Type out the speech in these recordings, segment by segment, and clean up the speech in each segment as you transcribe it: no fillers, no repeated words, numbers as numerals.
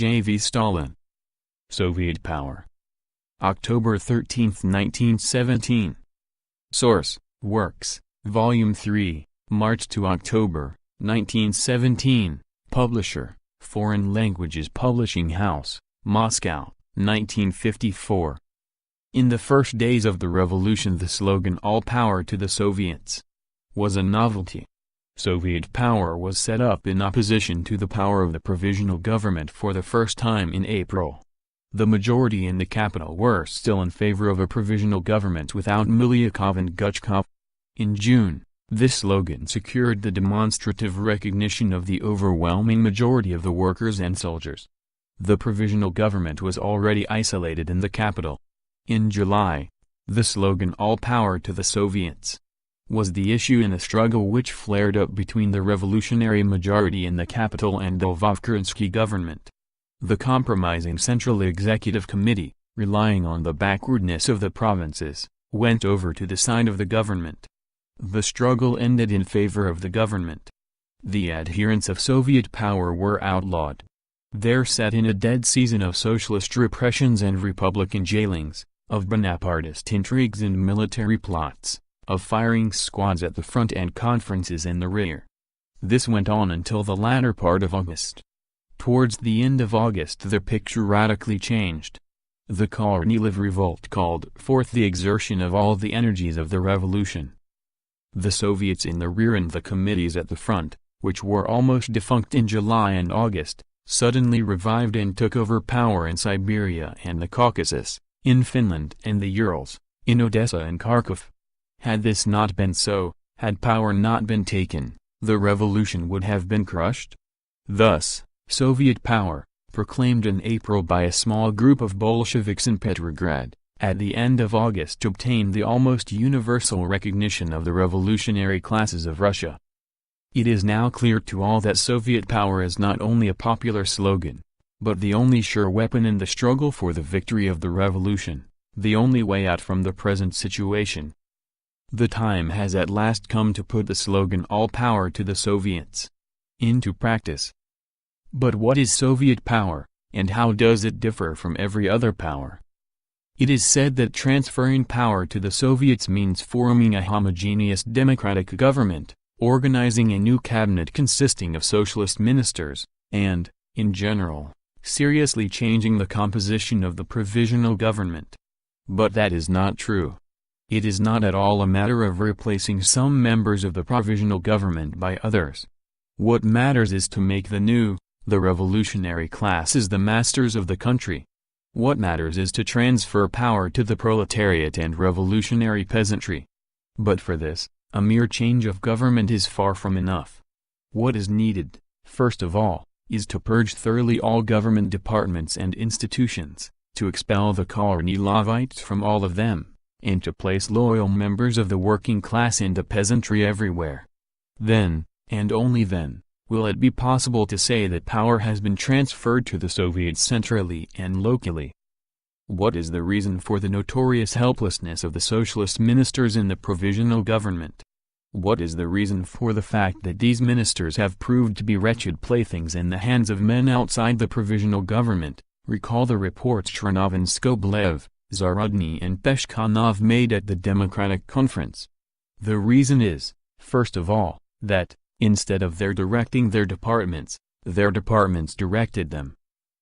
J.V. Stalin. Soviet power. October 13, 1917. Source: Works, Volume 3, March to October, 1917. Publisher: Foreign Languages Publishing House, Moscow, 1954. In the first days of the revolution, the slogan "All Power to the Soviets" was a novelty. Soviet power was set up in opposition to the power of the provisional government for the first time in April. The majority in the capital were still in favor of a provisional government without Milyakov and Guchkov. In June, this slogan secured the demonstrative recognition of the overwhelming majority of the workers and soldiers. The provisional government was already isolated in the capital. In July, the slogan "All Power to the Soviets" was the issue in a struggle which flared up between the revolutionary majority in the capital and the Lvov-Kerensky government. The compromising Central Executive Committee, relying on the backwardness of the provinces, went over to the side of the government. The struggle ended in favor of the government. The adherents of Soviet power were outlawed. There set in a dead season of socialist repressions and Republican jailings, of Bonapartist intrigues and military plots, of firing squads at the front and conferences in the rear. This went on until the latter part of August. Towards the end of August the picture radically changed. The Kornilov revolt called forth the exertion of all the energies of the revolution. The Soviets in the rear and the committees at the front, which were almost defunct in July and August, suddenly revived and took over power in Siberia and the Caucasus, in Finland and the Urals, in Odessa and Kharkov. Had this not been so, had power not been taken, the revolution would have been crushed. Thus, Soviet power, proclaimed in April by a small group of Bolsheviks in Petrograd, at the end of August obtained the almost universal recognition of the revolutionary classes of Russia. It is now clear to all that Soviet power is not only a popular slogan, but the only sure weapon in the struggle for the victory of the revolution, the only way out from the present situation. The time has at last come to put the slogan "All Power to the Soviets" into practice. But what is Soviet power, and how does it differ from every other power? It is said that transferring power to the Soviets means forming a homogeneous democratic government, organizing a new cabinet consisting of socialist ministers, and, in general, seriously changing the composition of the provisional government. But that is not true. It is not at all a matter of replacing some members of the provisional government by others. What matters is to make the revolutionary classes the masters of the country. What matters is to transfer power to the proletariat and revolutionary peasantry. But for this, a mere change of government is far from enough. What is needed, first of all, is to purge thoroughly all government departments and institutions, to expel the Kornilovites from all of them, and to place loyal members of the working class and the peasantry everywhere. Then, and only then, will it be possible to say that power has been transferred to the Soviets centrally and locally. What is the reason for the notorious helplessness of the socialist ministers in the provisional government? What is the reason for the fact that these ministers have proved to be wretched playthings in the hands of men outside the provisional government? Recall the reports Chernov and Skoblev, Zarudny and Peshkanov made at the Democratic Conference. The reason is, first of all, that, instead of their directing their departments directed them.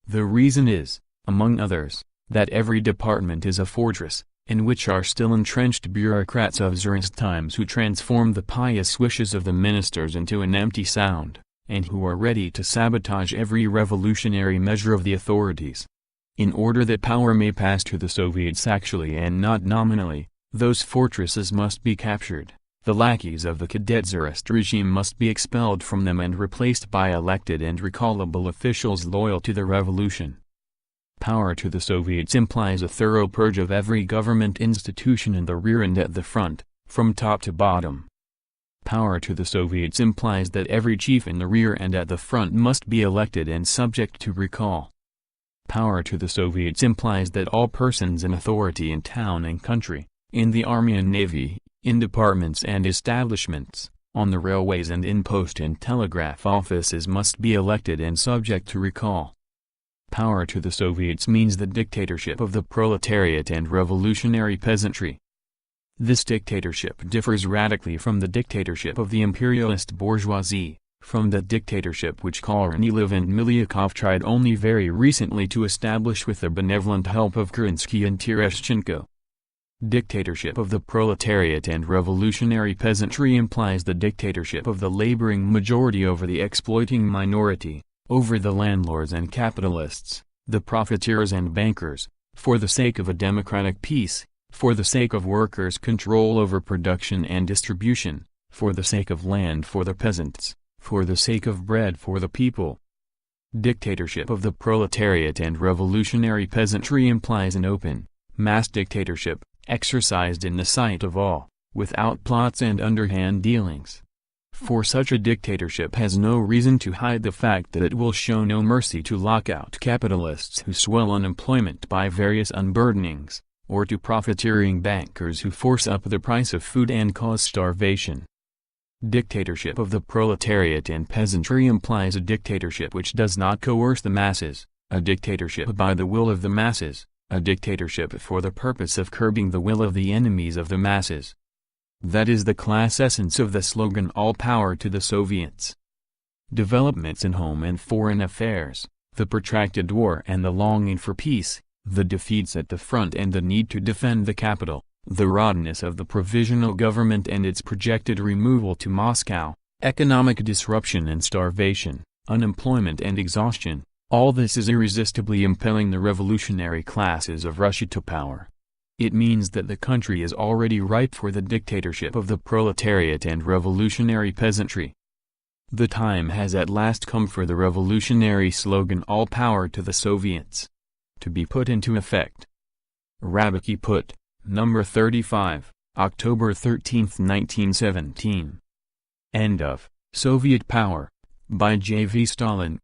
The reason is, among others, that every department is a fortress, in which are still entrenched bureaucrats of Tsarist times who transform the pious wishes of the ministers into an empty sound, and who are ready to sabotage every revolutionary measure of the authorities. In order that power may pass to the Soviets actually and not nominally, those fortresses must be captured. The lackeys of the cadet Tsarist regime must be expelled from them and replaced by elected and recallable officials loyal to the revolution. Power to the Soviets implies a thorough purge of every government institution in the rear and at the front, from top to bottom. Power to the Soviets implies that every chief in the rear and at the front must be elected and subject to recall. Power to the Soviets implies that all persons in authority in town and country, in the army and navy, in departments and establishments, on the railways and in post and telegraph offices must be elected and subject to recall. Power to the Soviets means the dictatorship of the proletariat and revolutionary peasantry. This dictatorship differs radically from the dictatorship of the imperialist bourgeoisie, from the dictatorship which Kornilov and Milyakov tried only very recently to establish with the benevolent help of Kerensky and Tereshchenko. Dictatorship of the proletariat and revolutionary peasantry implies the dictatorship of the laboring majority over the exploiting minority, over the landlords and capitalists, the profiteers and bankers, for the sake of a democratic peace, for the sake of workers' control over production and distribution, for the sake of land for the peasants, for the sake of bread for the people. Dictatorship of the proletariat and revolutionary peasantry implies an open, mass dictatorship, exercised in the sight of all, without plots and underhand dealings. For such a dictatorship has no reason to hide the fact that it will show no mercy to lock-out capitalists who swell unemployment by various unburdenings, or to profiteering bankers who force up the price of food and cause starvation. Dictatorship of the proletariat and peasantry implies a dictatorship which does not coerce the masses, a dictatorship by the will of the masses, a dictatorship for the purpose of curbing the will of the enemies of the masses. That is the class essence of the slogan "All Power to the Soviets." Developments in home and foreign affairs, the protracted war and the longing for peace, the defeats at the front and the need to defend the capital, the rottenness of the provisional government and its projected removal to Moscow, economic disruption and starvation, unemployment and exhaustion, all this is irresistibly impelling the revolutionary classes of Russia to power. It means that the country is already ripe for the dictatorship of the proletariat and revolutionary peasantry. The time has at last come for the revolutionary slogan "All Power to the Soviets" to be put into effect. Rabaki put, number 35, October 13, 1917. End of Soviet Power, by J. V. Stalin.